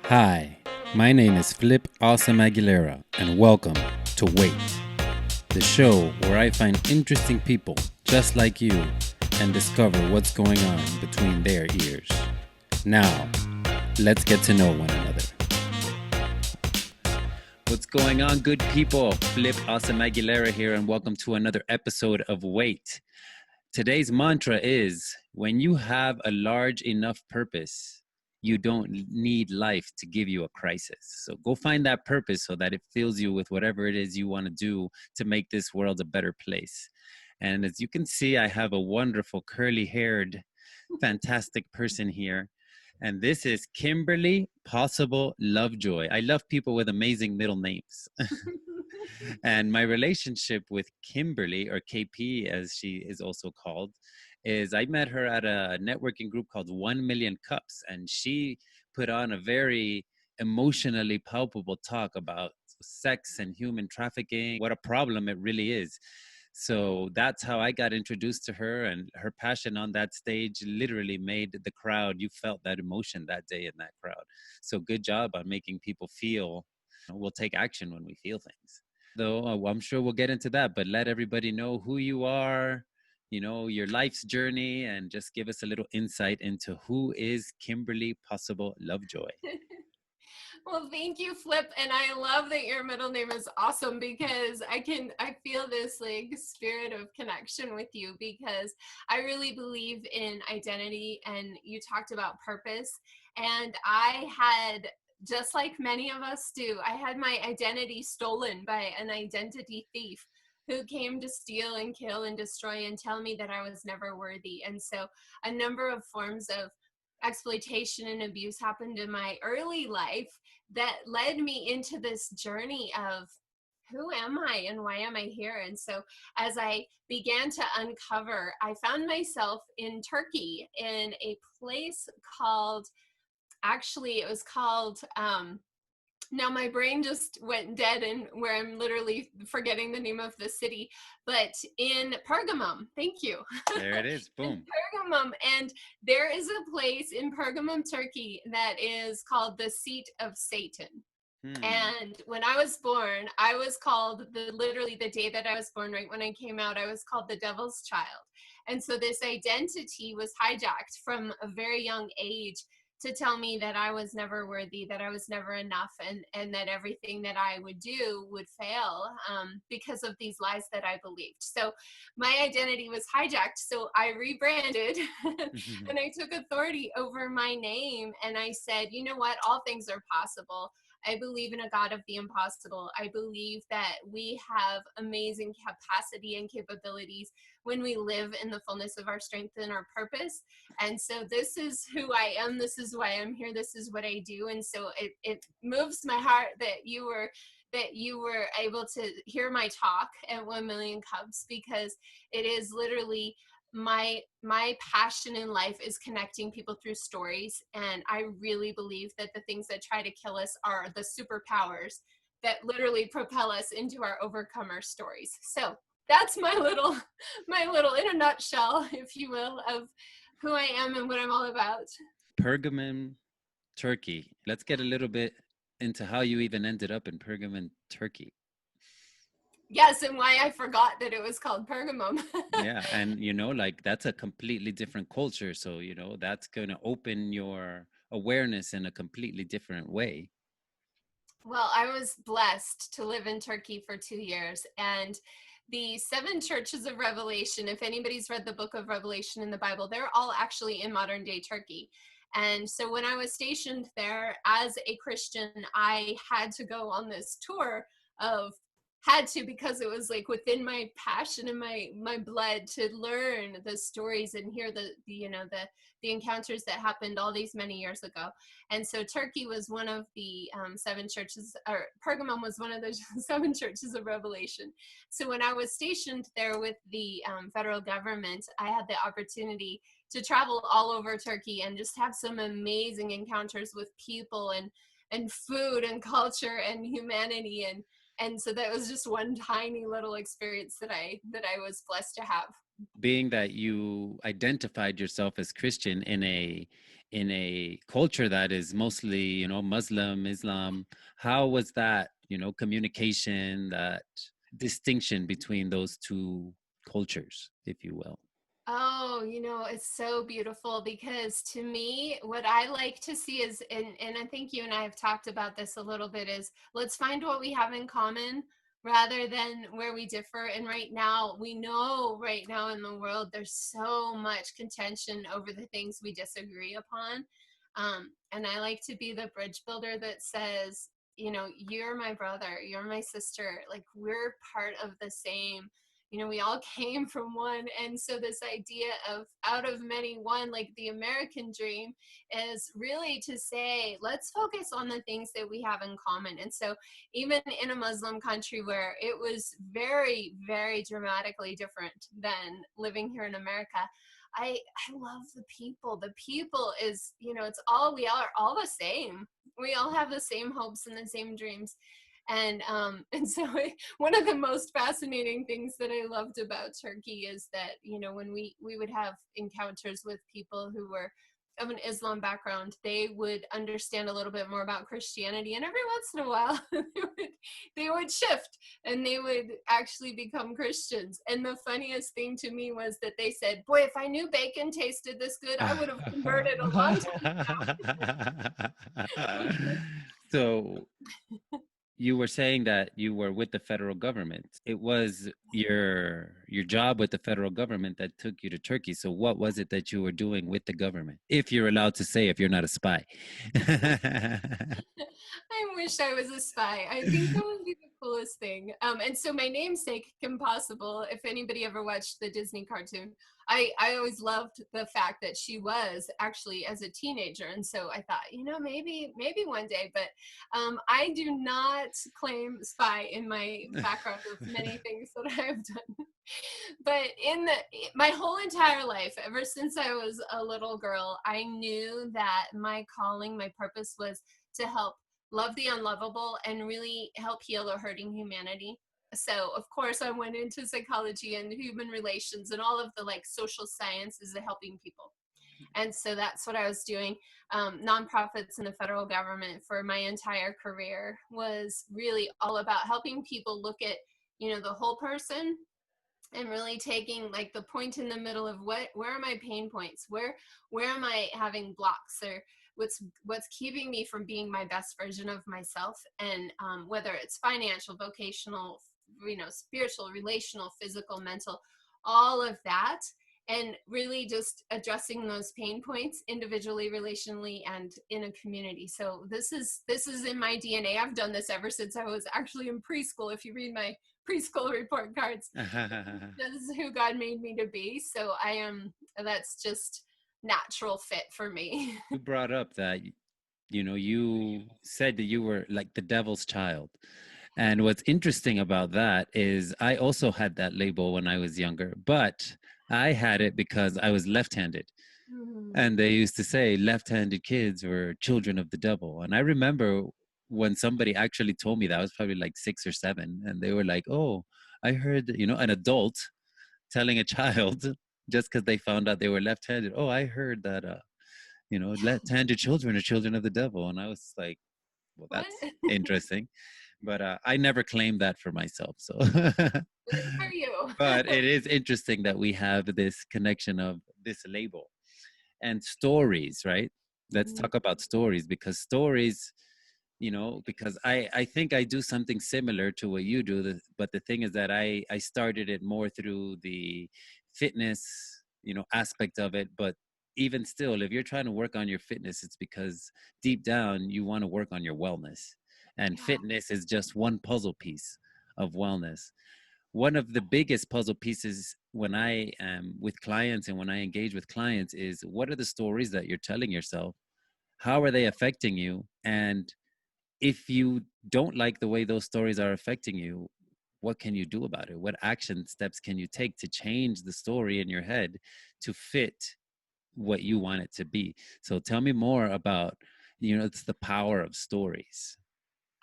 Hi, my name is Flip Awesome Aguilera, and welcome to WEYT, the show where I find interesting people just like you and discover what's going on between their ears. Now, let's get to know one another. What's going on, good people? Flip Awesome Aguilera here, and welcome to another episode of WEYT. Today's mantra is, when you have a large enough purpose, you don't need life to give you a crisis. So go find that purpose so that it fills you with whatever it is you want to do to make this world a better place. And as you can see, I have a wonderful curly-haired, fantastic person here. And this is Kimberly Possible Lovejoy. I love people with amazing middle names. And my relationship with Kimberly, or KP as she is also called, is I met her at a networking group called 1 Million Cups, and she put on a very emotionally palpable talk about sex and human trafficking, what a problem it really is. So that's how I got introduced to her, and her passion on that stage literally made the crowd, you felt that emotion that day in that crowd. So good job on making people feel. We'll take action when we feel things. Though I'm sure we'll get into that, but let everybody know who you are, your life's journey, and just give us a little insight into who is Kimberly Possible Lovejoy. Well, thank you, Flip. And I love that your middle name is awesome because I feel this like spirit of connection with you because I really believe in identity, and you talked about purpose. And I had, just like many of us do, I had my identity stolen by an identity thief who came to steal and kill and destroy and tell me that I was never worthy. And so a number of forms of exploitation and abuse happened in my early life that led me into this journey of who am I and why am I here? And so as I began to uncover, I found myself in Turkey in a place called, actually it was called, now my brain just went dead and where I'm literally forgetting the name of the city, but in Pergamum, thank you. There it is. Boom. Pergamum. And there is a place in Pergamum, Turkey that is called the seat of Satan. And when I was born, I was called, literally the day that I was born, right when I came out, I was called the devil's child. And so this identity was hijacked from a very young age to tell me that I was never worthy, that I was never enough, and that everything that I would do would fail because of these lies that I believed. So my identity was hijacked. So I rebranded and I took authority over my name. And I said, you know what? All things are possible. I believe in a God of the impossible. I believe that we have amazing capacity and capabilities when we live in the fullness of our strength and our purpose. And so this is who I am. This is why I'm here. This is what I do. And so it moves my heart that you were able to hear my talk at 1 Million Cups, because it is literally my passion in life is connecting people through stories. And I really believe that the things that try to kill us are the superpowers that literally propel us into our overcomer stories. So that's my little in a nutshell, if you will, of who I am and what I'm all about. Pergamum, Turkey. Let's get a little bit into how you even ended up in Pergamum, Turkey. Yes, and why I forgot that it was called Pergamum. Yeah, and like that's a completely different culture, so that's going to open your awareness in a completely different way. Well, I was blessed to live in Turkey for 2 years, and the 7 churches of Revelation, if anybody's read the book of Revelation in the Bible, they're all actually in modern day Turkey. And so when I was stationed there as a Christian, I had to go on this tour of, had to, because it was like within my passion and my blood to learn the stories and hear the encounters that happened all these many years ago. And so Turkey was one of the 7 churches, or Pergamum was one of the 7 churches of Revelation. So when I was stationed there with the federal government, I had the opportunity to travel all over Turkey and just have some amazing encounters with people and food and culture and humanity. And so that was just one tiny little experience that I was blessed to have. Being that you identified yourself as Christian in in a culture that is mostly, you know, Muslim, Islam. How was that, you know, communication, that distinction between those two cultures, if you will? Oh, it's so beautiful because to me, what I like to see is, and I think you and I have talked about this a little bit, is let's find what we have in common rather than where we differ. And right now, we know right now in the world, there's so much contention over the things we disagree upon. And I like to be the bridge builder that says, you're my brother, you're my sister, like we're part of the same. We all came from one. And so this idea of out of many one, like the American dream, is really to say, let's focus on the things that we have in common. And so even in a Muslim country where it was very, very dramatically different than living here in America, I love the people. The people is, it's all, we are all the same. We all have the same hopes and the same dreams. And so one of the most fascinating things that I loved about Turkey is that, when we would have encounters with people who were of an Islam background, they would understand a little bit more about Christianity, and every once in a while they would shift and they would actually become Christians. And the funniest thing to me was that they said, boy, if I knew bacon tasted this good, I would have converted a long time. So you were saying that you were with the federal government. It was your job with the federal government that took you to Turkey. So what was it that you were doing with the government? If you're allowed to say, if you're not a spy. I wish I was a spy. I think that would be the coolest thing. And so my namesake, Kim Possible, if anybody ever watched the Disney cartoon, I always loved the fact that she was actually as a teenager. And so I thought, maybe one day, but I do not claim spy in my background of many things that I've done. But my whole entire life, ever since I was a little girl, I knew that my calling, my purpose was to help love the unlovable and really help heal a hurting humanity. So of course I went into psychology and human relations and all of the like social sciences of helping people. And so that's what I was doing. Nonprofits and the federal government for my entire career was really all about helping people look at, the whole person, and really taking like the point in the middle of where are my pain points, where am I having blocks, or what's keeping me from being my best version of myself. And whether it's financial, vocational, spiritual, relational, physical, mental, all of that, and really just addressing those pain points individually, relationally, and in a community. So this is in my DNA. I've done this ever since I was actually in preschool. If you read my preschool report cards, this is who God made me to be. So I am, that's just natural fit for me. You brought up that, you said that you were like the devil's child. And what's interesting about that is I also had that label when I was younger, but I had it because I was left-handed. And they used to say left-handed kids were children of the devil. And I remember when somebody actually told me that, I was probably like 6 or 7, and they were like, oh, I heard, an adult telling a child just because they found out they were left-handed, oh, I heard that, left-handed children are children of the devil. And I was like, well, that's interesting. But I never claimed that for myself. So, Good for you. but it is interesting that we have this connection of this label and stories, right? Let's talk about stories, because stories, because I think I do something similar to what you do. But the thing is that I started it more through the fitness, aspect of it. But even still, if you're trying to work on your fitness, it's because deep down you want to work on your wellness. And fitness is just one puzzle piece of wellness. One of the biggest puzzle pieces when I am with clients and when I engage with clients is, what are the stories that you're telling yourself? How are they affecting you? And if you don't like the way those stories are affecting you, what can you do about it? What action steps can you take to change the story in your head to fit what you want it to be? So tell me more about, it's the power of stories.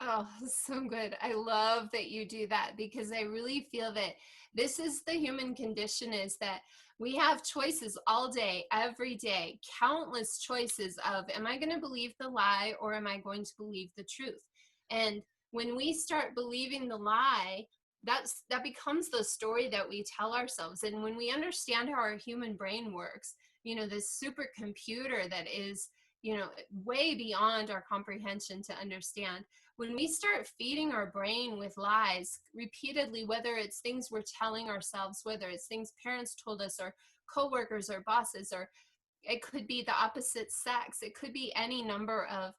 Oh, so good. I love that you do that because I really feel that this is the human condition, is that we have choices all day, every day, countless choices of, am I going to believe the lie or am I going to believe the truth? And when we start believing the lie, that becomes the story that we tell ourselves. And when we understand how our human brain works, this supercomputer that is, way beyond our comprehension to understand, when we start feeding our brain with lies repeatedly, whether it's things we're telling ourselves, whether it's things parents told us, or coworkers or bosses, or it could be the opposite sex, it could be any number of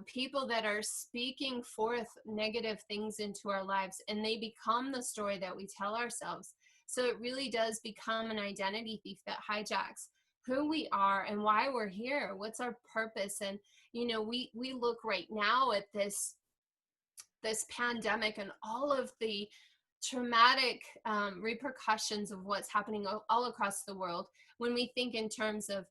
people that are speaking forth negative things into our lives, and they become the story that we tell ourselves. So it really does become an identity thief that hijacks who we are and why we're here, what's our purpose. And we look right now at this pandemic and all of the traumatic repercussions of what's happening all across the world. When we think in terms of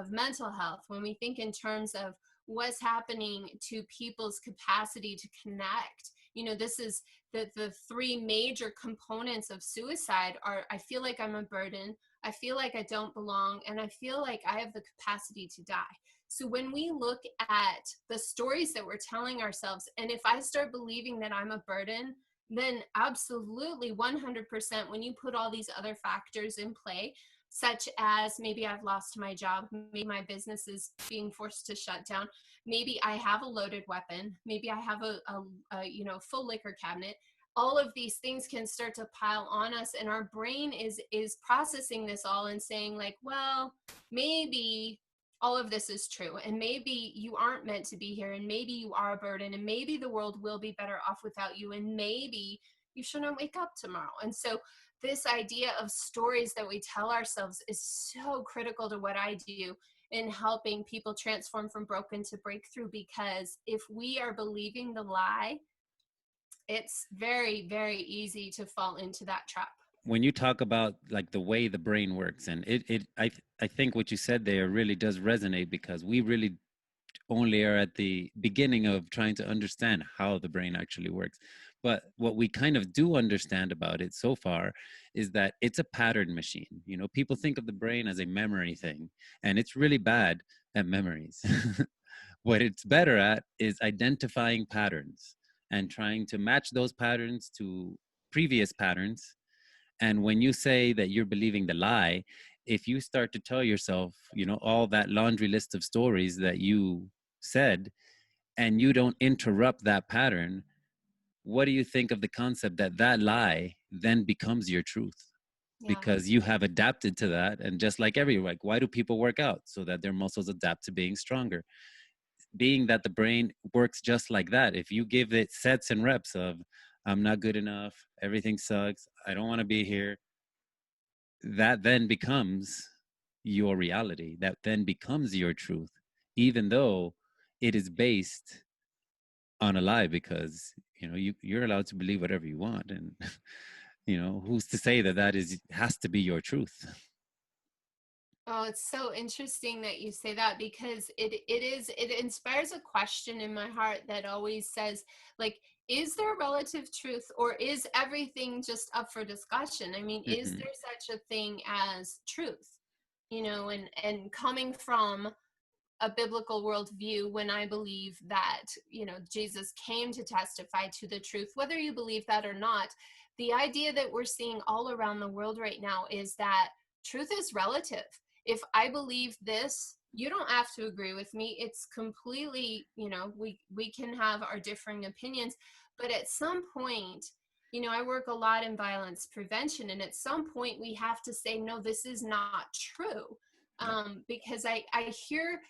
mental health, when we think in terms of what's happening to people's capacity to connect, this is the three major components of suicide are: I feel like I'm a burden, I feel like I don't belong, and I feel like I have the capacity to die. So when we look at the stories that we're telling ourselves, and if I start believing that I'm a burden, then absolutely 100%, when you put all these other factors in play, such as maybe I've lost my job, maybe my business is being forced to shut down, maybe I have a loaded weapon, maybe I have a full liquor cabinet, all of these things can start to pile on us, and our brain is processing this all and saying, like, well, maybe all of this is true, and maybe you aren't meant to be here, and maybe you are a burden, and maybe the world will be better off without you, and maybe you shouldn't wake up tomorrow. And so this idea of stories that we tell ourselves is so critical to what I do in helping people transform from broken to breakthrough, because if we are believing the lie, it's very, very easy to fall into that trap. When you talk about like the way the brain works, and I think what you said there really does resonate, because we really only are at the beginning of trying to understand how the brain actually works. But what we kind of do understand about it so far is that it's a pattern machine. People think of the brain as a memory thing, and it's really bad at memories. What it's better at is identifying patterns and trying to match those patterns to previous patterns. And when you say that you're believing the lie, if you start to tell yourself, all that laundry list of stories that you said, and you don't interrupt that pattern, what do you think of the concept that that lie then becomes your truth? Yeah. Because you have adapted to that. And just like why do people work out? So that their muscles adapt to being stronger. Being that the brain works just like that, if you give it sets and reps of, I'm not good enough, everything sucks, I don't want to be here, that then becomes your reality. That then becomes your truth, even though it is based on a lie, because you're allowed to believe whatever you want, and who's to say that has to be your truth? Oh, it's so interesting that you say that, because it inspires a question in my heart that always says, like, is there relative truth, or is everything just up for discussion? I mean, is Mm-hmm. there such a thing as truth? And coming from a biblical worldview, when I believe that, Jesus came to testify to the truth, whether you believe that or not, the idea that we're seeing all around the world right now is that truth is relative. If I believe this, you don't have to agree with me. It's completely, we can have our differing opinions, but at some point, I work a lot in violence prevention, and at some point we have to say, no, this is not true. Yeah. Because I hear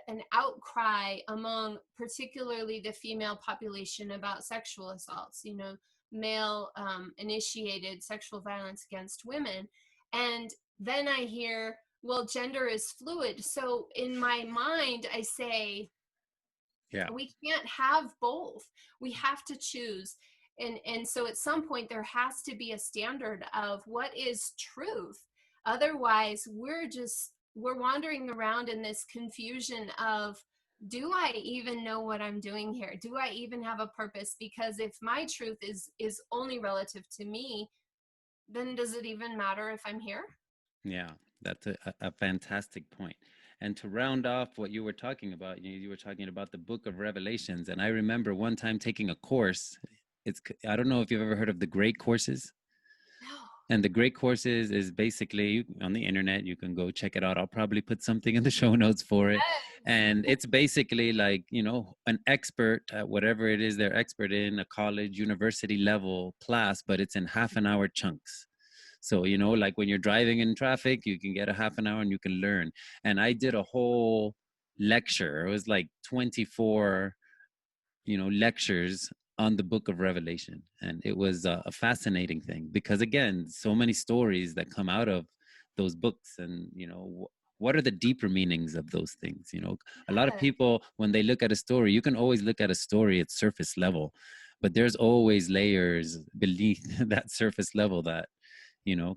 an outcry among particularly the female population about sexual assaults, male initiated sexual violence against women. And then I hear, well, gender is fluid. So in my mind, I say, Yeah. we can't have both. We have to choose. And so at some point there has to be a standard of what is truth. Otherwise, we're wandering around in this confusion of do I even know what I'm doing here? Do I even have a purpose? Because if my truth is only relative to me, then does it even matter if I'm here? Yeah, that's a fantastic point. And to round off what you were talking about, you were talking about the book of Revelations. And I remember one time taking a course. I don't know if you've ever heard of the Great Courses. No. And the Great Courses is basically on the internet. You can go check it out. I'll probably put something in the show notes for it. And it's basically like, an expert at whatever it is they're expert in, a college, university level class, but it's in half an hour chunks. So, like when you're driving in traffic, you can get a half an hour and you can learn. And I did a whole lecture. It was like 24, lectures on the book of Revelation. And it was a fascinating thing because, again, so many stories that come out of those books. And, what are the deeper meanings of those things? A lot of people, when they look at a story, you can always look at a story at surface level, but there's always layers beneath that surface level that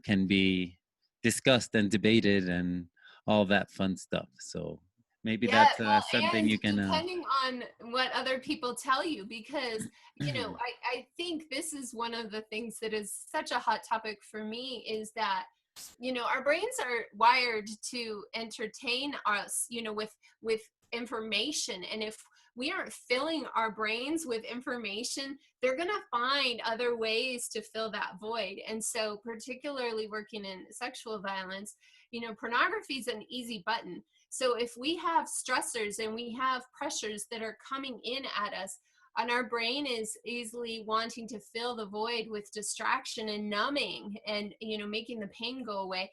can be discussed and debated and all that fun stuff. So maybe Yeah, that's well, something and you can. depending on what other people tell you, because, I think this is one of the things that is such a hot topic for me is that, our brains are wired to entertain us, with information. And if we aren't filling our brains with information, they're going to find other ways to fill that void. And so, particularly working in sexual violence, pornography is an easy button. So if we have stressors and we have pressures that are coming in at us, and our brain is easily wanting to fill the void with distraction and numbing and, making the pain go away,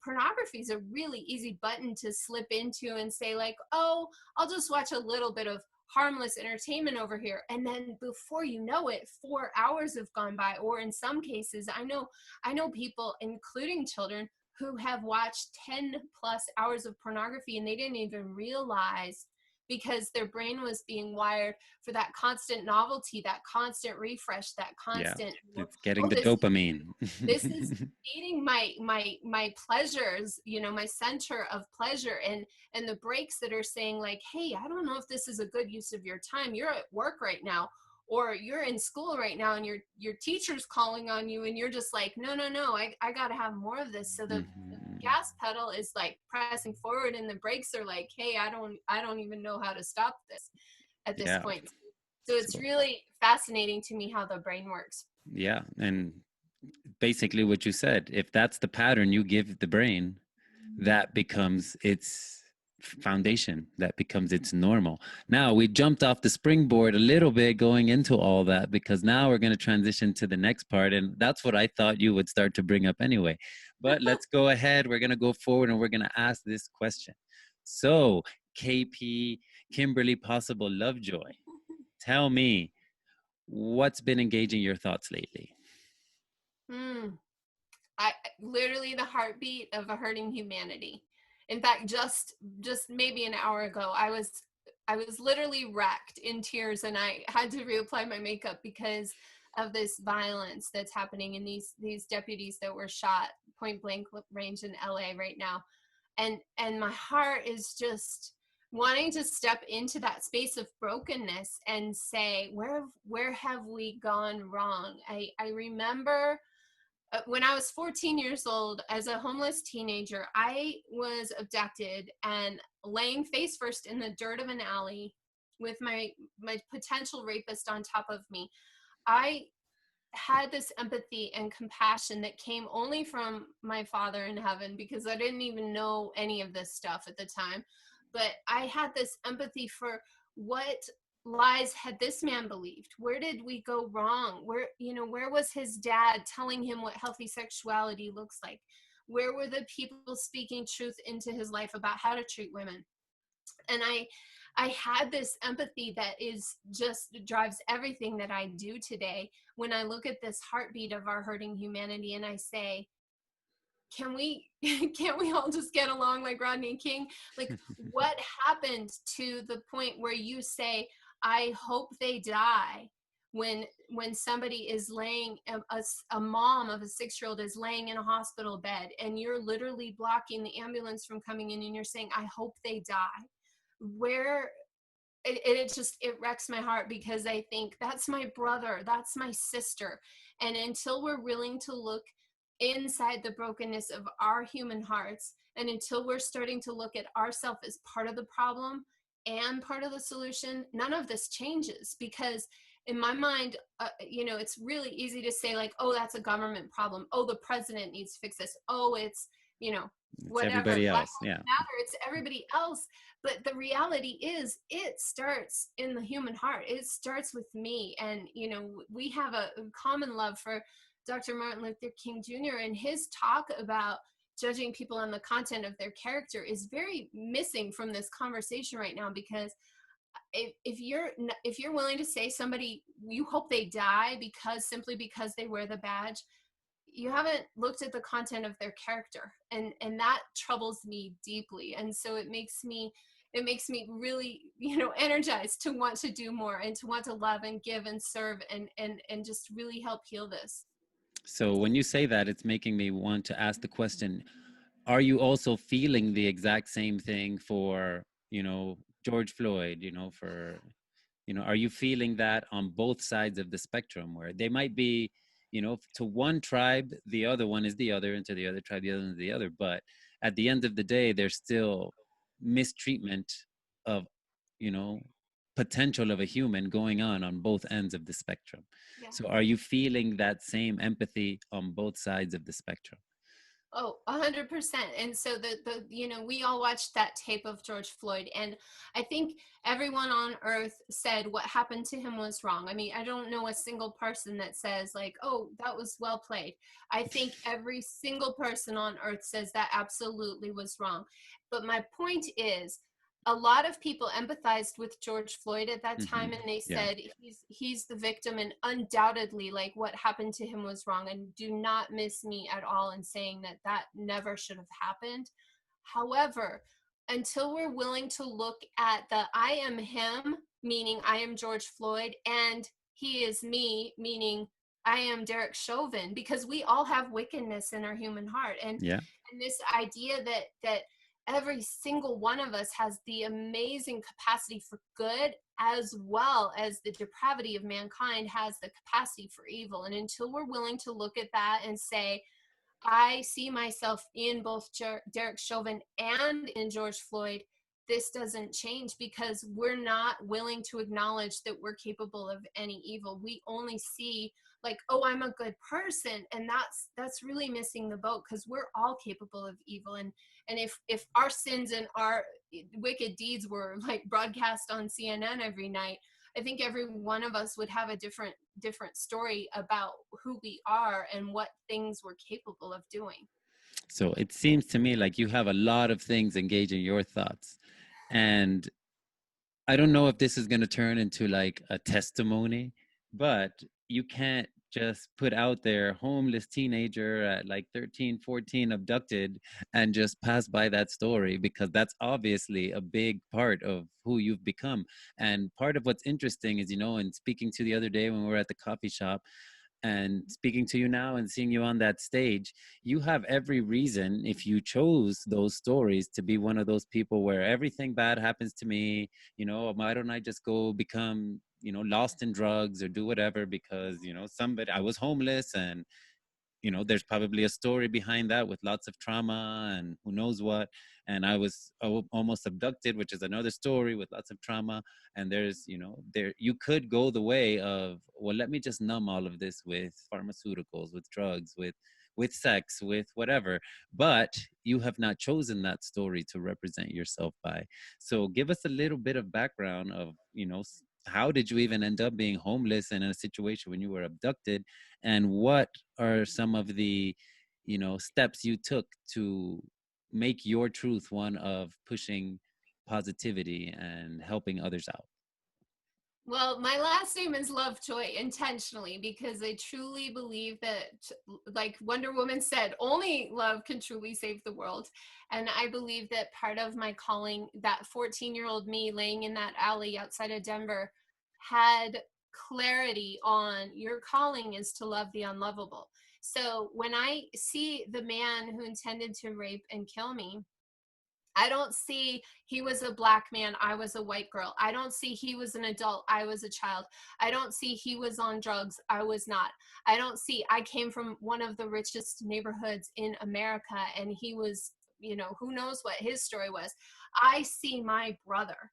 pornography is a really easy button to slip into and say like, oh, I'll just watch a little bit of harmless entertainment over here. And then before you know it, 4 hours have gone by. Or in some cases, I know people, including children, who have watched 10 plus hours of pornography and they didn't even realize, because their brain was being wired for that constant novelty, that constant refresh, that Yeah, constant, it's getting oh, the dopamine. this is eating my pleasures, my center of pleasure. And the breaks that are saying like, hey, I don't know if this is a good use of your time. You're at work right now, or you're in school right now, and your teacher's calling on you, and you're just like, no, I gotta have more of this. So the gas pedal is like pressing forward, and the brakes are like, hey, I don't even know how to stop this at this Yeah. point. So it's So, really fascinating to me how the brain works. yeah, and basically what you said, if that's the pattern you give the brain, that becomes its foundation, that becomes its normal. Now we jumped off the springboard a little bit going into all that, because now we're going to transition to the next part, and that's what I thought you would start to bring up anyway. But let's go ahead, we're going to go forward and we're going to ask this question. So KP, Kimberly Possible Lovejoy, tell me, what's been engaging your thoughts lately? I literally the heartbeat of a hurting humanity. In fact, just maybe an hour ago, I was literally wrecked in tears, and I had to reapply my makeup because of this violence that's happening in these deputies that were shot point blank range in LA right now. And my heart is just wanting to step into that space of brokenness and say, where have we gone wrong? I remember when I was 14 years old, as a homeless teenager, I was abducted and laying face first in the dirt of an alley with my potential rapist on top of me. I had this empathy and compassion that came only from my Father in heaven, because I didn't even know any of this stuff at the time. But I had this empathy for what lies had this man believed. Where did we go wrong? Where was his dad telling him what healthy sexuality looks like? Where were the people speaking truth into his life about how to treat women? And I had this empathy that is just drives everything that I do today. When I look at this heartbeat of our hurting humanity, and I say, can't we all just get along like Rodney King? Like, what happened to the point where you say, I hope they die, when somebody is laying, a mom of a 6-year-old is laying in a hospital bed, and you're literally blocking the ambulance from coming in, and you're saying, I hope they die. where it wrecks my heart, because I think that's my brother, that's my sister. And until we're willing to look inside the brokenness of our human hearts, and until we're starting to look at ourselves as part of the problem and part of the solution, none of this changes. Because in my mind, it's really easy to say, like, oh, that's a government problem, oh, the president needs to fix this, oh, it's It's whatever, everybody Black else. Lives Yeah. Matter, it's everybody else. But the reality is, it starts in the human heart. It starts with me. And we have a common love for Dr. Martin Luther King Jr., and his talk about judging people on the content of their character is very missing from this conversation right now. Because if you're willing to say somebody, you hope they die simply because they wear the badge, you haven't looked at the content of their character. And that troubles me deeply. And so it makes me really energized to want to do more, and to want to love and give and serve, and just really help heal this. So when you say that, it's making me want to ask the question, are you also feeling the exact same thing for, George Floyd, are you feeling that on both sides of the spectrum, where they might be, to one tribe, the other one is the other, and to the other tribe, the other is the other. But at the end of the day, there's still mistreatment of, potential of a human going on both ends of the spectrum. Yeah. So are you feeling that same empathy on both sides of the spectrum? Oh, 100%. And so we all watched that tape of George Floyd, and I think everyone on earth said what happened to him was wrong. I mean, I don't know a single person that says, like, oh, that was well played. I think every single person on earth says that absolutely was wrong. But my point is, a lot of people empathized with George Floyd at that time, and they Yeah. said he's the victim, and undoubtedly, like, what happened to him was wrong. And do not miss me at all in saying that never should have happened. However, until we're willing to look at the I am him, meaning I am George Floyd, and he is me, meaning I am Derek Chauvin, because we all have wickedness in our human heart. And this idea that every single one of us has the amazing capacity for good, as well as the depravity of mankind has the capacity for evil. And until we're willing to look at that and say, I see myself in both Derek Chauvin and in George Floyd, this doesn't change, because we're not willing to acknowledge that we're capable of any evil. We only see, like, oh, I'm a good person, and that's really missing the boat, because we're all capable of evil. And if our sins and our wicked deeds were like broadcast on CNN every night, I think every one of us would have a different story about who we are and what things we're capable of doing. So it seems to me like you have a lot of things engaging your thoughts. And I don't know if this is going to turn into like a testimony, but you can't just put out there homeless teenager at like 13, 14 abducted and just pass by that story, because that's obviously a big part of who you've become. And part of what's interesting is, and speaking to the other day when we were at the coffee shop, and speaking to you now and seeing you on that stage, you have every reason, if you chose those stories, to be one of those people where everything bad happens to me. Why don't I just go become, lost in drugs or do whatever, because, somebody, I was homeless, and there's probably a story behind that with lots of trauma and who knows what. And I was almost abducted, which is another story with lots of trauma. And there's, there, you could go the way of, well, let me just numb all of this with pharmaceuticals, with drugs, with sex, with whatever. But you have not chosen that story to represent yourself by. So give us a little bit of background of, how did you even end up being homeless in a situation when you were abducted? And what are some of the, steps you took to make your truth one of pushing positivity and helping others out? Well, my last name is Lovejoy intentionally, because I truly believe that, like Wonder Woman said, only love can truly save the world. And I believe that part of my calling, that 14-year-old me laying in that alley outside of Denver, had clarity on, your calling is to love the unlovable. So when I see the man who intended to rape and kill me, I don't see he was a black man, I was a white girl. I don't see he was an adult, I was a child. I don't see he was on drugs, I was not. I don't see I came from one of the richest neighborhoods in America and he was, who knows what his story was. I see my brother.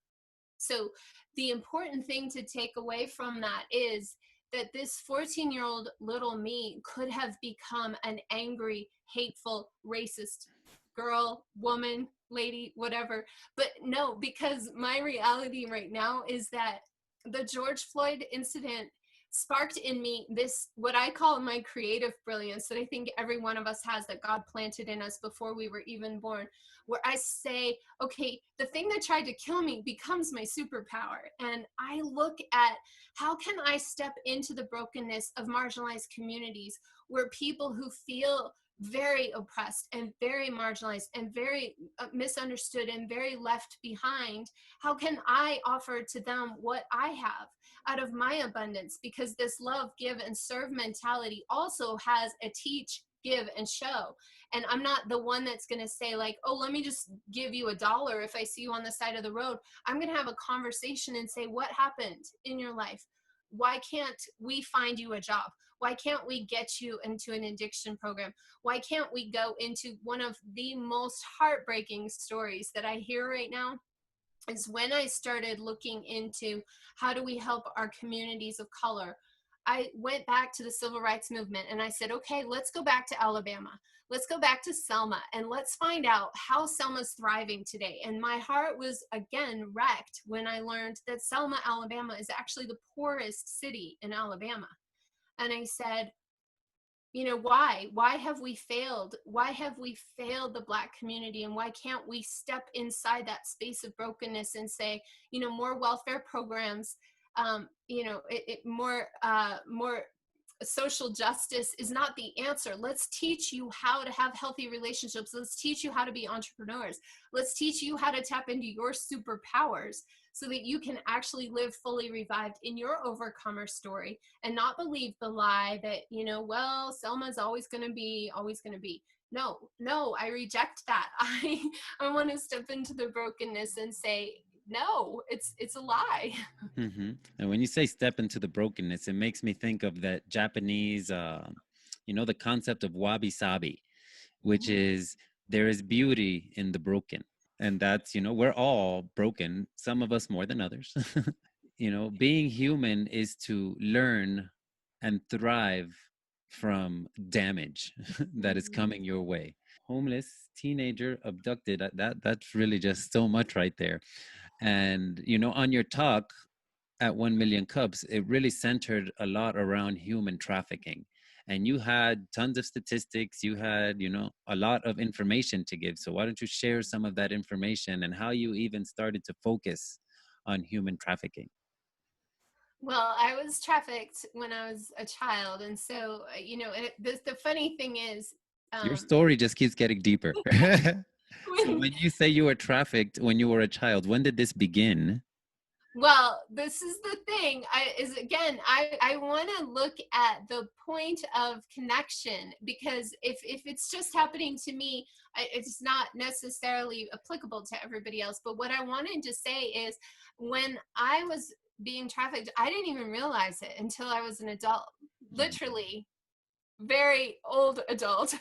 So the important thing to take away from that is that this 14-year-old little me could have become an angry, hateful, racist girl, woman, lady, whatever. But no, because my reality right now is that the George Floyd incident sparked in me this, what I call my creative brilliance, that I think every one of us has, that God planted in us before we were even born, where I say, okay, the thing that tried to kill me becomes my superpower. And I look at how can I step into the brokenness of marginalized communities where people who feel very oppressed and very marginalized and very misunderstood and very left behind, how can I offer to them what I have out of my abundance? Because this love, give, and serve mentality also has a teach, give, and show. And I'm not the one that's going to say like, oh, let me just give you $1 if I see you on the side of the road. I'm going to have a conversation and say, what happened in your life? Why can't we find you a job? Why can't we get you into an addiction program? Why can't we go into one of the most heartbreaking stories that I hear right now? Is when I started looking into how do we help our communities of color. I went back to the civil rights movement and I said, okay, let's go back to Alabama. Let's go back to Selma and let's find out how Selma's thriving today. And my heart was again wrecked when I learned that Selma, Alabama is actually the poorest city in Alabama. And I said, why have we failed? Why have we failed the Black community? And why can't we step inside that space of brokenness and say, more welfare programs, more social justice is not the answer. Let's teach you how to have healthy relationships. Let's teach you how to be entrepreneurs. Let's teach you how to tap into your superpowers so that you can actually live fully revived in your overcomer story and not believe the lie that, Selma's always going to be. No, I reject that. I want to step into the brokenness and say, no, it's a lie. Mm-hmm. And when you say step into the brokenness, it makes me think of that Japanese, the concept of wabi sabi, which is there is beauty in the broken. And that's, we're all broken, some of us more than others. Being human is to learn and thrive from damage that is coming your way. Homeless, teenager, abducted, that's really just so much right there. And, on your talk at 1 Million Cups, it really centered a lot around human trafficking. And you had tons of statistics, you had, a lot of information to give. So why don't you share some of that information and how you even started to focus on human trafficking? Well, I was trafficked when I was a child. And so, the funny thing is, Your story just keeps getting deeper. So when you say you were trafficked when you were a child, when did this begin? well, this is the thing. I want to look at the point of connection, because if it's just happening to me, it's not necessarily applicable to everybody else. But what I wanted to say is, when I was being trafficked, I didn't even realize it until I was an adult, literally very old adult.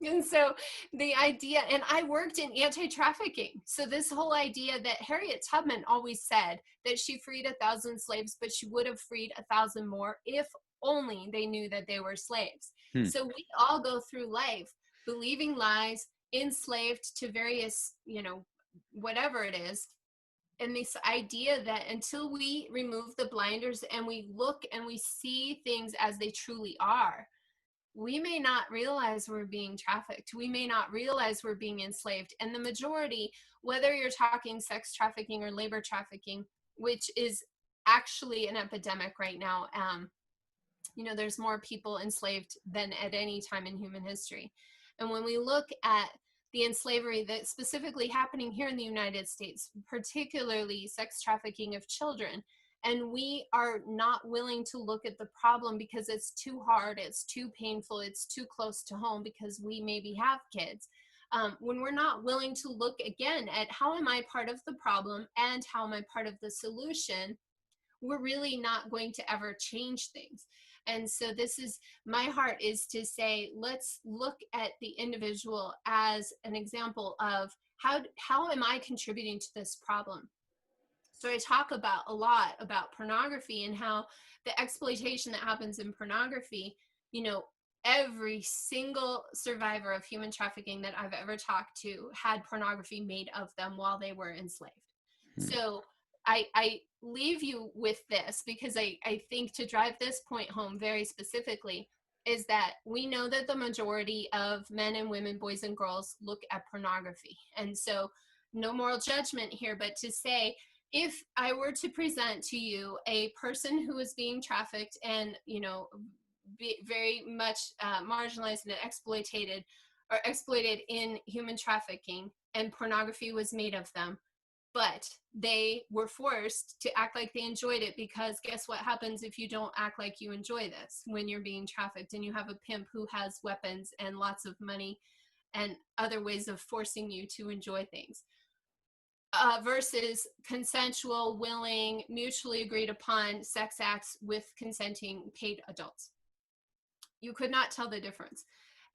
And so the idea, and I worked in anti-trafficking. So this whole idea that Harriet Tubman always said that she freed 1,000 slaves, but she would have freed 1,000 more if only they knew that they were slaves. So we all go through life believing lies, enslaved to various, whatever it is. And this idea that until we remove the blinders and we look and we see things as they truly are, we may not realize we're being trafficked. We may not realize we're being enslaved. And the majority, whether you're talking sex trafficking or labor trafficking, which is actually an epidemic right now, there's more people enslaved than at any time in human history. And when we look at the enslavery that's specifically happening here in the United States, particularly sex trafficking of children, and we are not willing to look at the problem because it's too hard, it's too painful, it's too close to home because we maybe have kids. when we're not willing to look again at how am I part of the problem and how am I part of the solution, we're really not going to ever change things. And so this is my heart, is to say, let's look at the individual as an example of how am I contributing to this problem. So I talk about a lot about pornography and how the exploitation that happens in pornography, you know, every single survivor of human trafficking that I've ever talked to had pornography made of them while they were enslaved. So I leave you with this because I think to drive this point home very specifically is that we know that the majority of men and women, boys and girls, look at pornography. And so no moral judgment here, but to say, if I were to present to you a person who is being trafficked and, you know, very much marginalized and exploited in human trafficking, and pornography was made of them, but they were forced to act like they enjoyed it, because guess what happens if you don't act like you enjoy this when you're being trafficked and you have a pimp who has weapons and lots of money and other ways of forcing you to enjoy things, versus consensual, willing, mutually agreed upon sex acts with consenting paid adults. You could not tell the difference.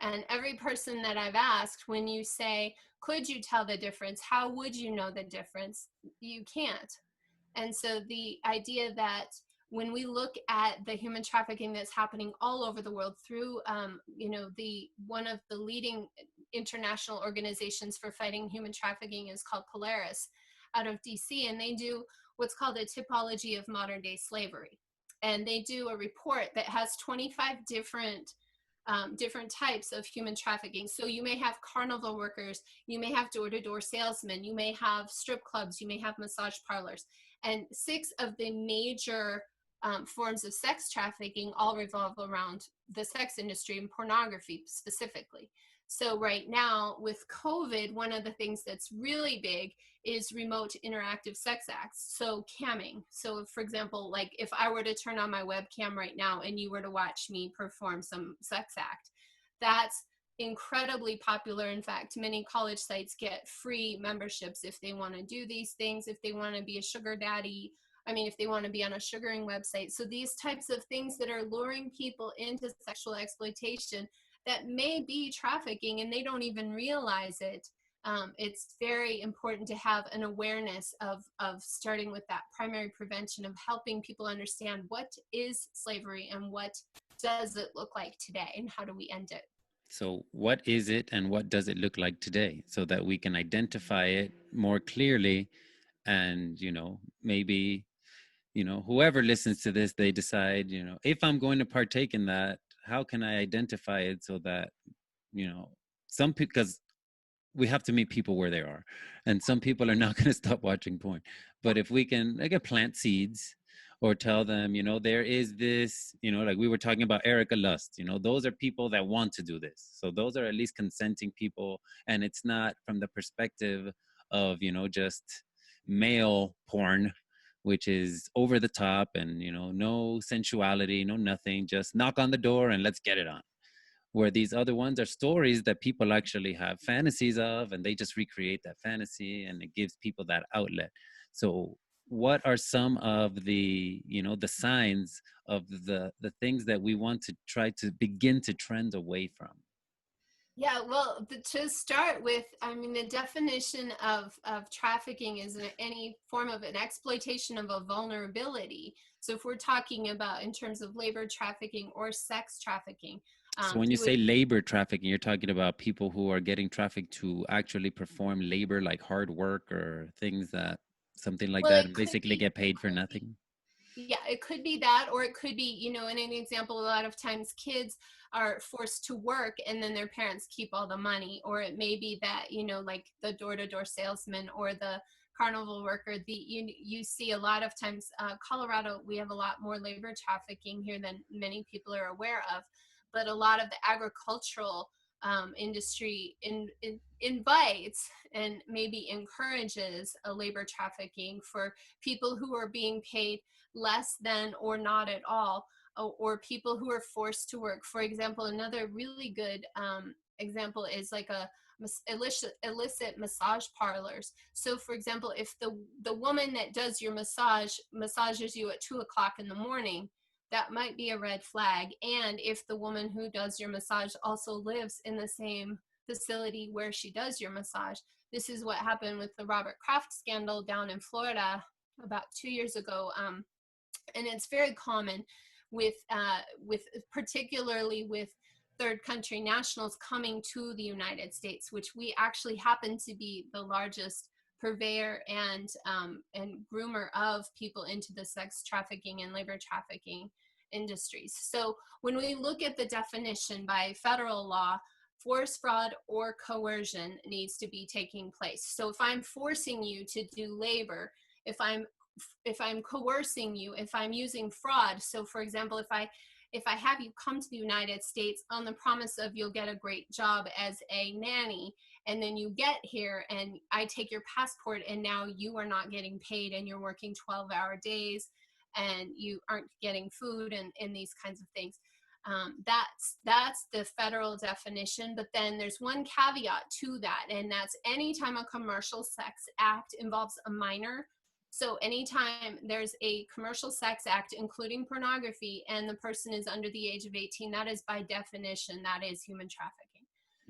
And every person that I've asked, when you say, could you tell the difference? How would you know the difference? You can't. And so the idea that when we look at the human trafficking that's happening all over the world through, you know, one of the leading international organizations for fighting human trafficking is called Polaris out of DC, and they do what's called a typology of modern day slavery. And they do a report that has 25 different types of human trafficking. So you may have carnival workers, you may have door-to-door salesmen, you may have strip clubs, you may have massage parlors. And 6 of the major forms of sex trafficking all revolve around the sex industry and pornography specifically. So right now with COVID, one of the things that's really big is remote interactive sex acts. So camming. So for example, like if I were to turn on my webcam right now and you were to watch me perform some sex act, that's incredibly popular. In fact, many college sites get free memberships if they want to do these things, if they want to be a sugar daddy, if they want to be on a sugaring website. So these types of things that are luring people into sexual exploitation that may be trafficking and they don't even realize it. It's very important to have an awareness of starting with that primary prevention of helping people understand what is slavery and what does it look like today and how do we end it. So what is it and what does it look like today, so that we can identify it more clearly, and maybe whoever listens to this, they decide, if I'm going to partake in that, how can I identify it so that some people, because we have to meet people where they are, and some people are not going to stop watching porn. But if we can plant seeds, or tell them, there is this, like we were talking about Erica Lust, those are people that want to do this. So those are at least consenting people. And it's not from the perspective of, just male porn, which is over the top and, no sensuality, no nothing, just knock on the door and let's get it on. Where these other ones are stories that people actually have fantasies of, and they just recreate that fantasy, and it gives people that outlet. So what are some of the the signs of the things that we want to try to begin to trend away from? Yeah, well, to start with, the definition of trafficking is any form of an exploitation of a vulnerability. So if we're talking about in terms of labor trafficking or sex trafficking. So when you say labor trafficking, you're talking about people who are getting trafficked to actually perform labor, like hard work or things that, something like that, and basically get paid for nothing? Yeah, it could be that, or it could be, in an example, a lot of times kids are forced to work and then their parents keep all the money. Or it may be that, like the door-to-door salesman or the carnival worker, you see a lot of times, Colorado, we have a lot more labor trafficking here than many people are aware of. But a lot of the agricultural industry invites and maybe encourages a labor trafficking for people who are being paid less than or not at all, or people who are forced to work. For example, another really good example is like a illicit massage parlors. So for example, if the woman that does your massages you at 2 o'clock in the morning, that might be a red flag. And if the woman who does your massage also lives in the same facility where she does your massage. This is what happened with the Robert Kraft scandal down in Florida about 2 years ago. And it's very common with particularly with third country nationals coming to the United States, which we actually happen to be the largest purveyor and groomer of people into the sex trafficking and labor trafficking industries. So when we look at the definition by federal law, force, fraud, or coercion needs to be taking place. So if I'm forcing you to do labor, if I'm coercing you, if I'm using fraud, so for example, if I have you come to the United States on the promise of you'll get a great job as a nanny, and then you get here and I take your passport and now you are not getting paid and you're working 12-hour days and you aren't getting food and these kinds of things. That's the federal definition, but then there's one caveat to that, and that's anytime a commercial sex act involves a minor. So anytime there's a commercial sex act, including pornography, and the person is under the age of 18, that is by definition, that is human trafficking.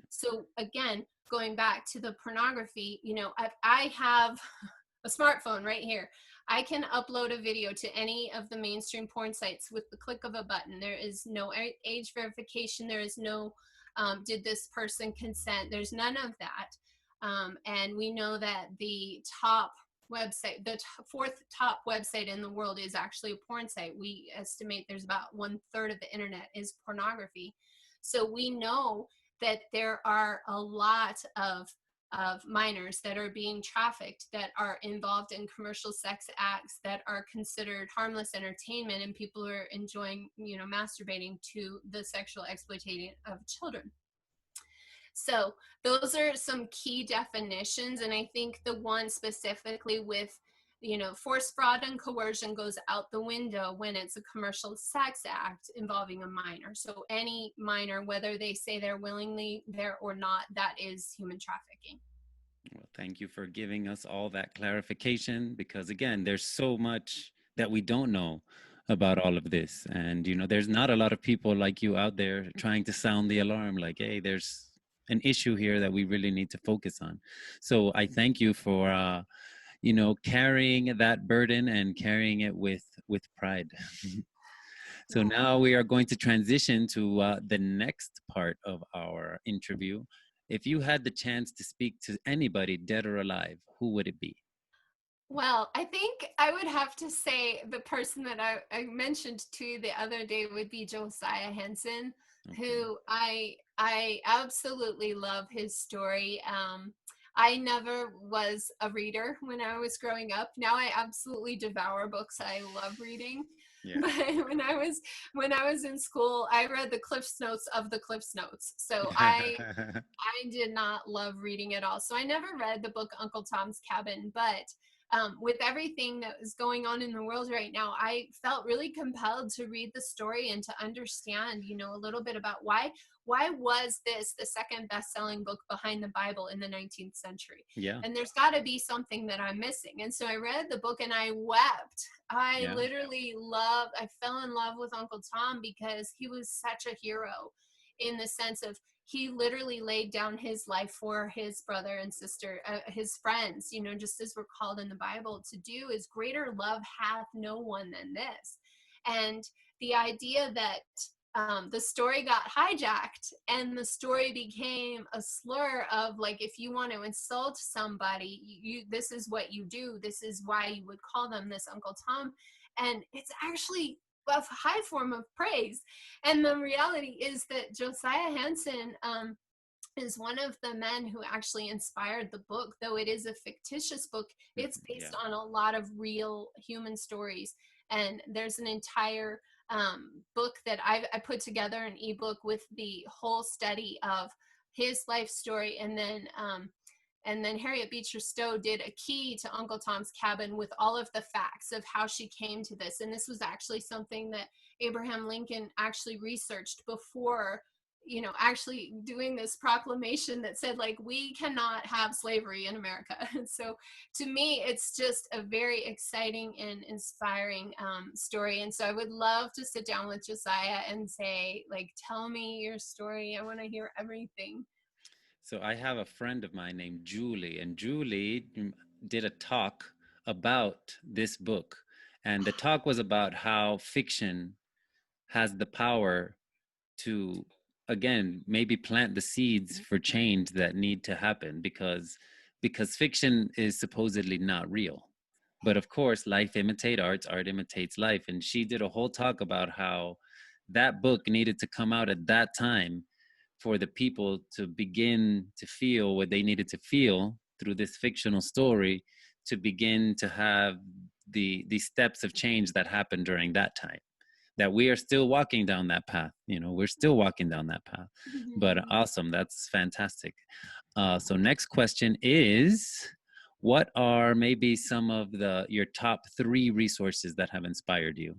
So again, going back to the pornography, you know, I have a smartphone right here. I can upload a video to any of the mainstream porn sites with the click of a button. There is no age verification. There is no, did this person consent? There's none of that. And we know that the top website, the fourth top website in the world is actually a porn site. We estimate there's about 1/3 of the internet is pornography. So we know that there are a lot of minors that are being trafficked, that are involved in commercial sex acts, that are considered harmless entertainment, and people are enjoying, you know, masturbating to the sexual exploitation of children. So those are some key definitions, and I think the one specifically with, you know, force, fraud, and coercion goes out the window when it's a commercial sex act involving a minor. So any minor, whether they say they're willingly there or not, that is human trafficking. Well, thank you for giving us all that clarification, because again, there's so much that we don't know about all of this. And, you know, there's not a lot of people like you out there trying to sound the alarm, like, hey, there's an issue here that we really need to focus on. So I thank you for, you know, carrying that burden and carrying it with pride. So now we are going to transition to the next part of our interview. If you had the chance to speak to anybody, dead or alive, who would it be? Well, I think I would have to say the person that I mentioned to you the other day would be Josiah Hanson, who I absolutely love his story. I never was a reader when I was growing up. Now I absolutely devour books. I love reading. Yeah. But when I was in school, I read the Cliff's Notes of the Cliff's Notes. So I did not love reading at all. So I never read the book Uncle Tom's Cabin, but with everything that was going on in the world right now, I felt really compelled to read the story and to understand, you know, a little bit about why was this the second best-selling book behind the Bible in the 19th century? Yeah. And there's got to be something that I'm missing. And so I read the book and I wept. I literally I fell in love with Uncle Tom because he was such a hero in the sense of he literally laid down his life for his brother and sister, his friends, you know, just as we're called in the Bible to do. Is greater love hath no one than this. And the idea that the story got hijacked and the story became a slur of, like, if you want to insult somebody, this is what you do. This is why you would call them this Uncle Tom. And it's actually a high form of praise. And the reality is that Josiah Hanson is one of the men who actually inspired the book. Though it is a fictitious book, it's based on a lot of real human stories. And there's an entire book that I put together, an ebook with the whole study of his life story. And then Harriet Beecher Stowe did a key to Uncle Tom's Cabin with all of the facts of how she came to this. And this was actually something that Abraham Lincoln actually researched before actually doing this proclamation that said, like, we cannot have slavery in America. And so to me, it's just a very exciting and inspiring story. And so I would love to sit down with Josiah and say, like, tell me your story. I want to hear everything. So I have a friend of mine named Julie, and Julie did a talk about this book. And the talk was about how fiction has the power to, again, maybe plant the seeds for change that need to happen, because fiction is supposedly not real. But of course, life imitates art imitates life. And she did a whole talk about how that book needed to come out at that time for the people to begin to feel what they needed to feel through this fictional story, to begin to have the steps of change that happened during that time, that we are still walking down that path. We're still walking down that path. But awesome, that's fantastic. So next question is, what are maybe some of your top 3 resources that have inspired you?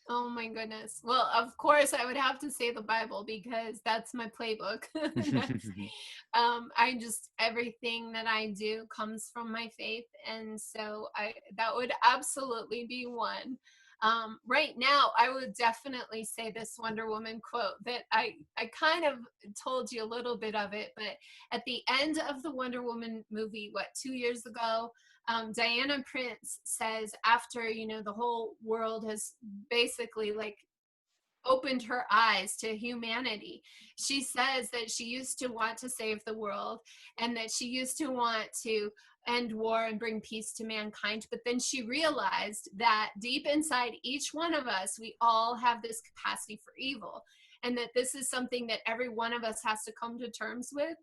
Oh my goodness. Well, of course, I would have to say the Bible, because that's my playbook. Everything that I do comes from my faith. And so that would absolutely be one. Right now, I would definitely say this Wonder Woman quote that I kind of told you a little bit of it, but at the end of the Wonder Woman movie, 2 years ago, Diana Prince says, after, the whole world has basically, like, opened her eyes to humanity, she says that she used to want to save the world, and that she used to want to end war and bring peace to mankind. But then she realized that deep inside each one of us, we all have this capacity for evil, and that this is something that every one of us has to come to terms with.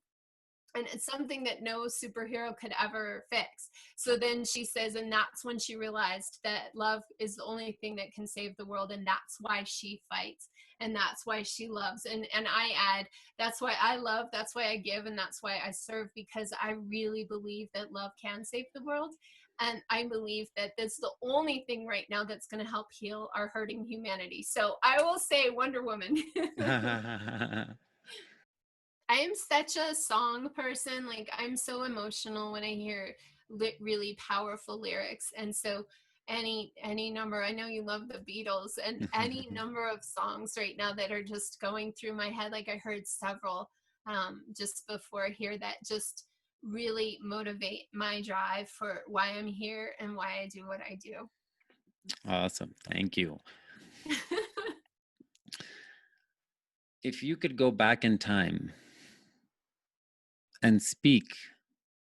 And it's something that no superhero could ever fix. So then she says, and that's when she realized that love is the only thing that can save the world. And that's why she fights. And that's why she loves. And I add, that's why I love, that's why I give, and that's why I serve, because I really believe that love can save the world. And I believe that that's the only thing right now that's going to help heal our hurting humanity. So I will say Wonder Woman. I am such a song person. Like, I'm so emotional when I hear really powerful lyrics. And so any number, I know you love the Beatles, and any number of songs right now that are just going through my head, like I heard several just before here, that just really motivate my drive for why I'm here and why I do what I do. Awesome. Thank you. If you could go back in time and speak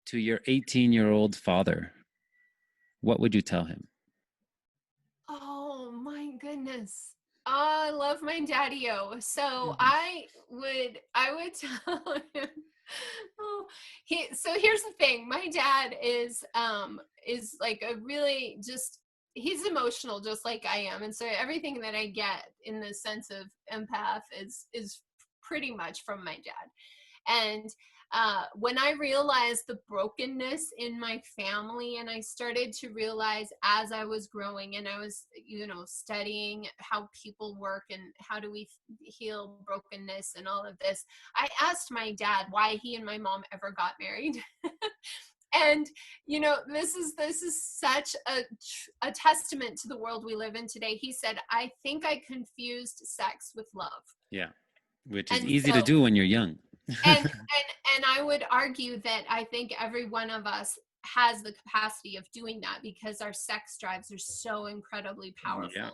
to your 18-year-old father, what would you tell him? Oh my goodness. I love my daddy-o. So I would tell him, so here's the thing. My dad is like a really just, he's emotional just like I am. And so everything that I get in the sense of empath is pretty much from my dad. And when I realized the brokenness in my family, and I started to realize as I was growing and I was, studying how people work and how do we heal brokenness and all of this, I asked my dad why he and my mom ever got married. And this is such a testament to the world we live in today. He said, I think I confused sex with love. Yeah, which is easy to do when you're young. and I would argue that I think every one of us has the capacity of doing that, because our sex drives are so incredibly powerful. Yeah.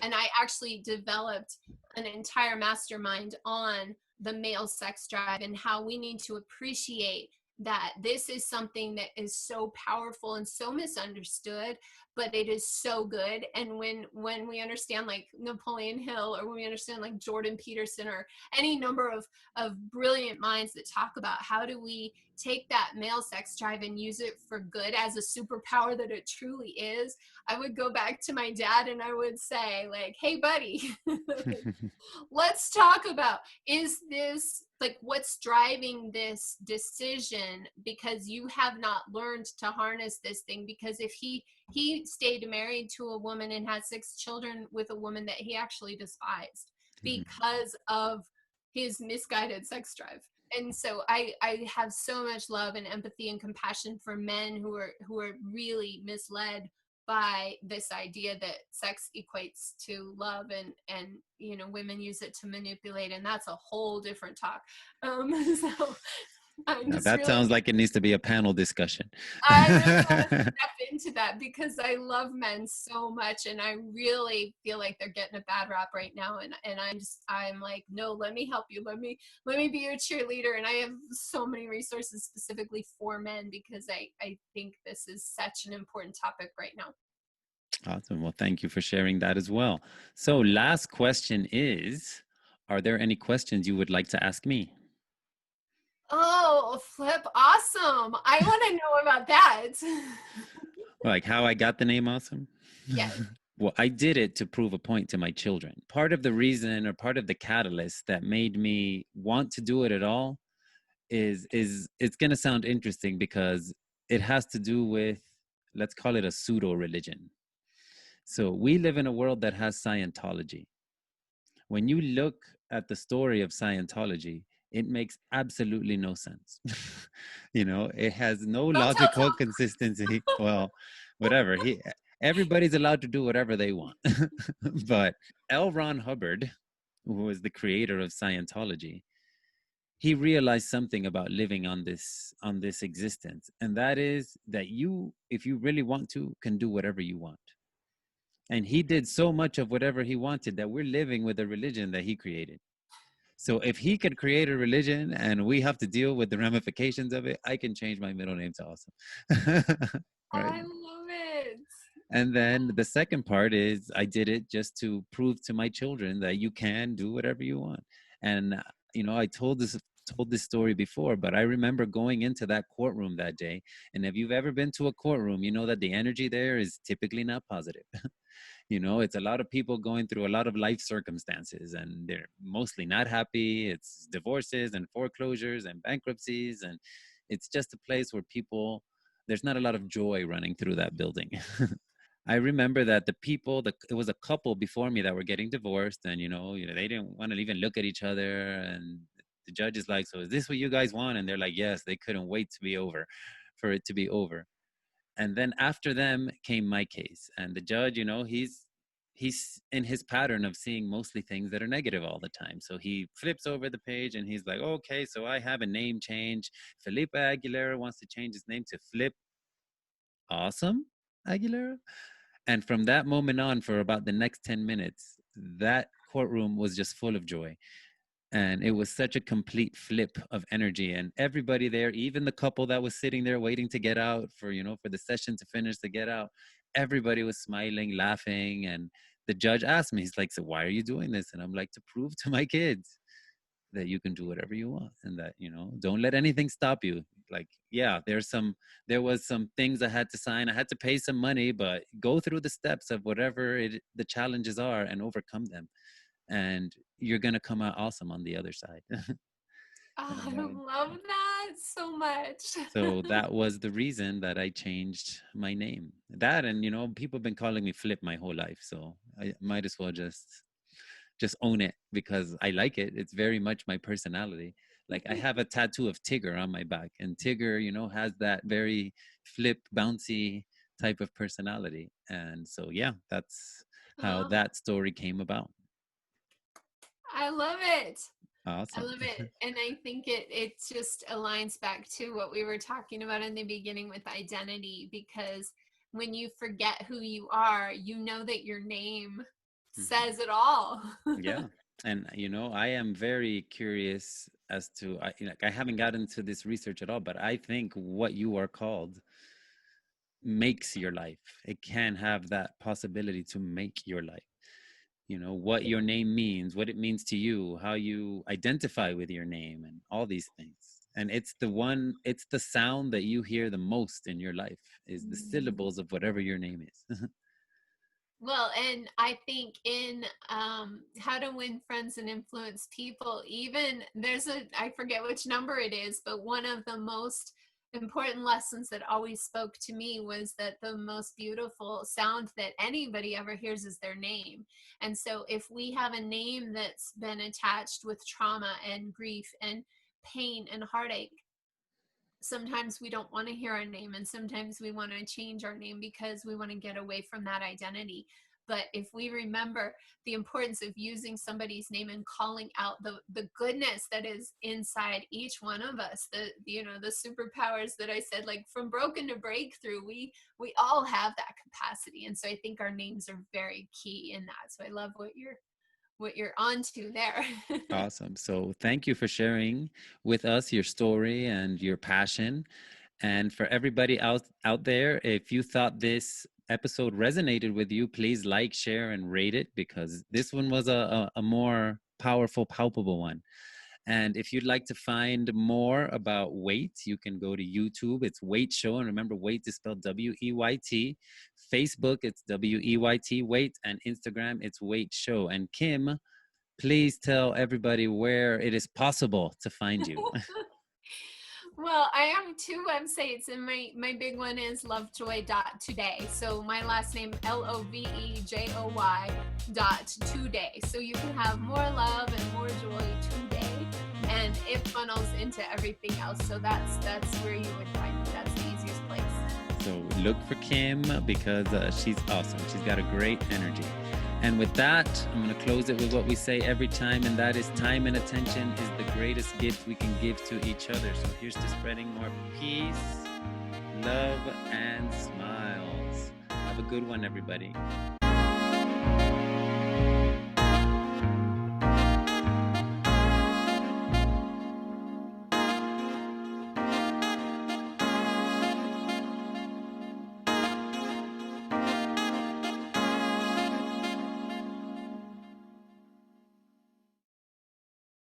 And I actually developed an entire mastermind on the male sex drive and how we need to appreciate that this is something that is so powerful and so misunderstood, but it is so good. And when we understand, like Napoleon Hill, or when we understand like Jordan Peterson, or any number of brilliant minds that talk about how do we take that male sex drive and use it for good as a superpower that it truly is, I would go back to my dad and I would say, like, hey buddy, let's talk about, is this, like, what's driving this decision, because you have not learned to harness this thing. Because if he stayed married to a woman and had 6 children with a woman that he actually despised because of his misguided sex drive. And so I have so much love and empathy and compassion for men who are really misled by this idea that sex equates to love, and women use it to manipulate, and that's a whole different talk. So I'm Now, just that really sounds like it needs to be a panel discussion. I really want to step into that because I love men so much, and I really feel like they're getting a bad rap right now. And I'm like, no, let me help you. Let me be your cheerleader. And I have so many resources specifically for men because I think this is such an important topic right now. Awesome. Well, thank you for sharing that as well. So, last question is, are there any questions you would like to ask me? Oh, Flip, awesome. I want to know about that. Like how I got the name Awesome? Yes. Well, I did it to prove a point to my children. Part of the reason, or part of the catalyst that made me want to do it at all is it's going to sound interesting because it has to do with, let's call it a pseudo religion. So we live in a world that has Scientology. When you look at the story of Scientology, it makes absolutely no sense. It has no Don't tell logical Tom. consistency. Well, whatever. Everybody's allowed to do whatever they want. But L. Ron Hubbard, who was the creator of Scientology, he realized something about living on this existence, and that is that you, if you really want to, can do whatever you want. And he did so much of whatever he wanted that we're living with a religion that he created. So if he could create a religion and we have to deal with the ramifications of it, I can change my middle name to Awesome. Right? I love it. And then the second part is I did it just to prove to my children that you can do whatever you want. And I told this story before, but I remember going into that courtroom that day. And if you've ever been to a courtroom, you know that the energy there is typically not positive. It's a lot of people going through a lot of life circumstances, and they're mostly not happy. It's divorces and foreclosures and bankruptcies, and it's just a place where there's not a lot of joy running through that building. I remember that it was a couple before me that were getting divorced, and they didn't want to even look at each other. And the judge is like, "So is this what you guys want?" And they're like, "Yes." They couldn't wait for it to be over. And then after them came my case, and the judge, he's in his pattern of seeing mostly things that are negative all the time. So he flips over the page and he's like, "Okay, so I have a name change. Felipe Aguilera wants to change his name to Flip Awesome Aguilera." And from that moment on, for about the next 10 minutes, that courtroom was just full of joy. And it was such a complete flip of energy. And everybody there, even the couple that was sitting there waiting to get out for the session to finish, to get out, everybody was smiling, laughing. And the judge asked me, he's like, "So why are you doing this?" And I'm like, "To prove to my kids that you can do whatever you want, and that, don't let anything stop you." Like, yeah, there was some things I had to sign. I had to pay some money, but go through the steps of whatever the challenges are and overcome them. And you're going to come out awesome on the other side. Oh, I And love that so much. so that was the reason that I changed my name. That, and people have been calling me Flip my whole life, so I might as well just own it because I like it. It's very much my personality. Like, I have a tattoo of Tigger on my back, and Tigger, has that very flip, bouncy type of personality. And so, yeah, that's how Oh, that story came about. I love it. I Awesome. love it. And I think it just aligns back to what we were talking about in the beginning with identity, because when you forget who you are, you know that your name says it all. Yeah. And I am very curious as to I haven't gotten to this research at all, but I think what you are called makes your life. It can have that possibility to make your life. What your name means, what it means to you, how you identify with your name, and all these things. And it's the sound that you hear the most in your life, is the syllables of whatever your name is. Well, and I think in How to Win Friends and Influence People, even I forget which number it is, but one of the most important lessons that always spoke to me was that the most beautiful sound that anybody ever hears is their name. And so if we have a name that's been attached with trauma and grief and pain and heartache, sometimes we don't want to hear our name, and sometimes we want to change our name because we want to get away from that identity. But if we remember the importance of using somebody's name and calling out the goodness that is inside each one of us, the superpowers that I said, like from broken to breakthrough, we all have that capacity. And so I think our names are very key in that. So I love what you're onto there. Awesome. So thank you for sharing with us your story and your passion. And for everybody out there, if you thought this episode resonated with you, please like, share, and rate it, because this one was a more powerful, palpable one. And if you'd like to find more about WEYT, you can go to YouTube. It's WEYT Show. And remember, WEYT is spelled WEYT. Facebook, it's WEYT, WEYT. And Instagram, it's WEYT Show. And Kim, please tell everybody where it is possible to find you. Well, I have two websites, and my big one is lovejoy.today. So my last name, LOVEJOY.today. So you can have more love and more joy today, and it funnels into everything else. So that's where you would find me. That's the easiest place. So look for Kim, because she's awesome. She's got a great energy. And with that, I'm going to close it with what we say every time, and that is time and attention is the greatest gift we can give to each other. So here's to spreading more peace, love, and smiles. Have a good one, everybody.